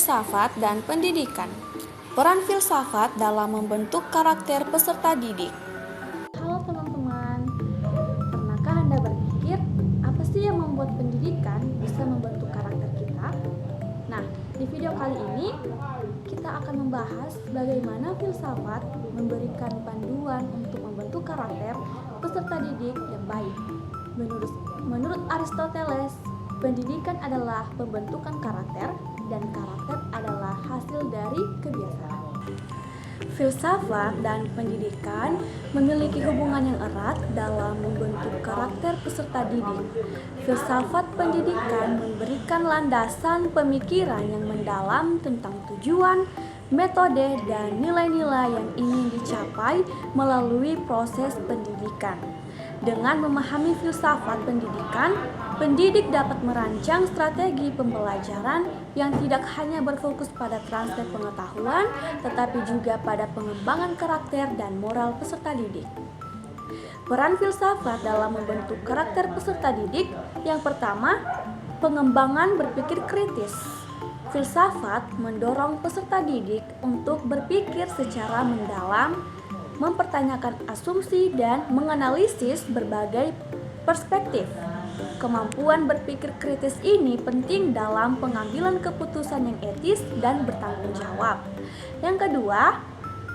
Filsafat dan pendidikan. Peran filsafat dalam membentuk karakter peserta didik. Halo teman-teman, pernahkah Anda berpikir apa sih yang membuat pendidikan bisa membentuk karakter kita? Nah, di video kali ini kita akan membahas bagaimana filsafat memberikan panduan untuk membentuk karakter peserta didik yang baik. Menurut Aristoteles, pendidikan adalah pembentukan karakter dan karakter adalah hasil dari kebiasaan. Filsafat dan pendidikan memiliki hubungan yang erat dalam membentuk karakter peserta didik. Filsafat pendidikan memberikan landasan pemikiran yang mendalam tentang tujuan, metode, dan nilai-nilai yang ingin dicapai melalui proses pendidikan. Dengan memahami filsafat pendidikan, pendidik dapat merancang strategi pembelajaran yang tidak hanya berfokus pada transfer pengetahuan, tetapi juga pada pengembangan karakter dan moral peserta didik. Peran filsafat dalam membentuk karakter peserta didik, yang pertama, pengembangan berpikir kritis. Filsafat mendorong peserta didik untuk berpikir secara mendalam, mempertanyakan asumsi dan menganalisis berbagai perspektif. Kemampuan berpikir kritis ini penting dalam pengambilan keputusan yang etis dan bertanggung jawab. Yang kedua,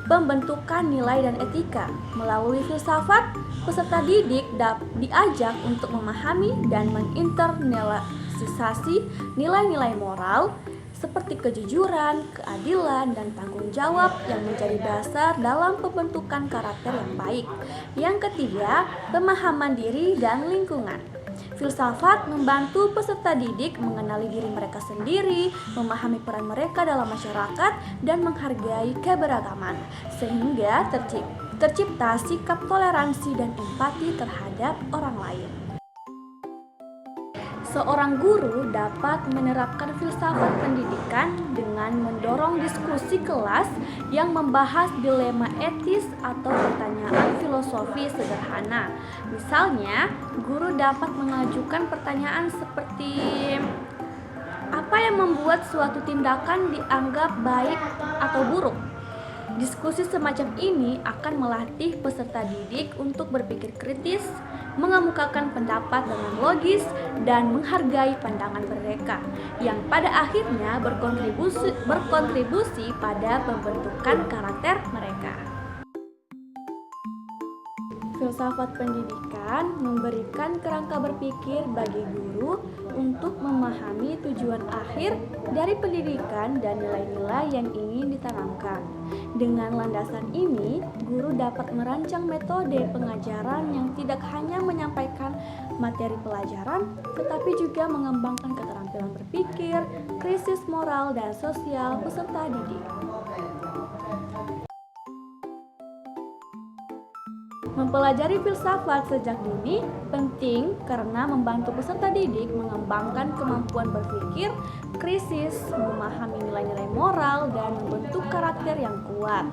pembentukan nilai dan etika. Melalui filsafat, peserta didik diajak untuk memahami dan menginternalisasi nilai-nilai moral seperti kejujuran, keadilan, dan tanggung jawab yang menjadi dasar dalam pembentukan karakter yang baik. Yang ketiga, pemahaman diri dan lingkungan. Filsafat membantu peserta didik mengenali diri mereka sendiri, memahami peran mereka dalam masyarakat, dan menghargai keberagaman, sehingga tercipta sikap toleransi dan empati terhadap orang lain. Seorang guru dapat menerapkan filsafat pendidikan dengan mendorong diskusi kelas yang membahas dilema etis atau pertanyaan filosofi sederhana. Misalnya, guru dapat mengajukan pertanyaan seperti apa yang membuat suatu tindakan dianggap baik atau buruk. Diskusi semacam ini akan melatih peserta didik untuk berpikir kritis, mengemukakan pendapat dengan logis, dan menghargai pandangan mereka, yang pada akhirnya berkontribusi pada pembentukan karakter mereka. Filsafat pendidikan memberikan kerangka berpikir bagi guru untuk memahami tujuan akhir dari pendidikan dan nilai-nilai yang ingin ditanamkan. Dengan landasan ini, guru dapat merancang metode pengajaran yang tidak hanya menyampaikan materi pelajaran, tetapi juga mengembangkan keterampilan berpikir, krisis moral dan sosial peserta didik. Mempelajari filsafat sejak dini penting karena membantu peserta didik mengembangkan kemampuan berpikir krisis, memahami nilai-nilai moral, dan membentuk karakter yang kuat.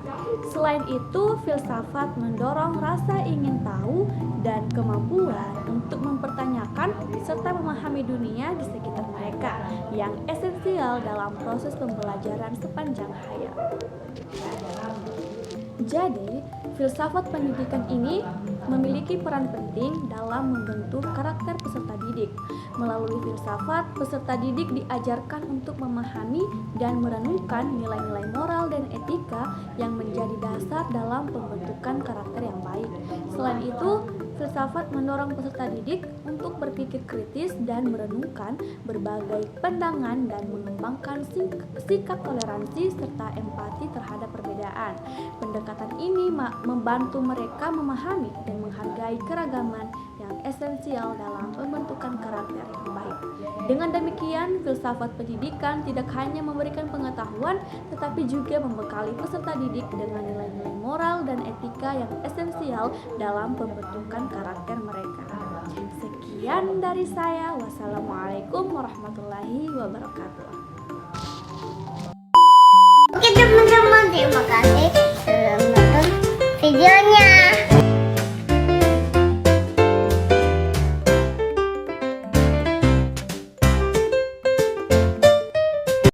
Selain itu, filsafat mendorong rasa ingin tahu dan kemampuan untuk mempertanyakan serta memahami dunia di sekitar mereka yang esensial dalam proses pembelajaran sepanjang hayat. Jadi, filsafat pendidikan ini memiliki peran penting dalam membentuk karakter peserta didik. Melalui filsafat, peserta didik diajarkan untuk memahami dan merenungkan nilai-nilai moral dan etika yang menjadi dasar dalam pembentukan karakter yang baik. Selain itu, filsafat mendorong peserta didik untuk berpikir kritis dan merenungkan berbagai pandangan dan mengembangkan sikap toleransi serta empati terhadap perbedaan. Pendekatan ini membantu mereka memahami dan menghargai keragaman yang esensial dalam pembentukan karakter yang baik. Dengan demikian, filsafat pendidikan tidak hanya memberikan pengetahuan, tetapi juga membekali peserta didik dengan nilai-nilai moral dan etika yang esensial dalam pembentukan karakter mereka. Sekian dari saya. Wassalamualaikum warahmatullahi wabarakatuh.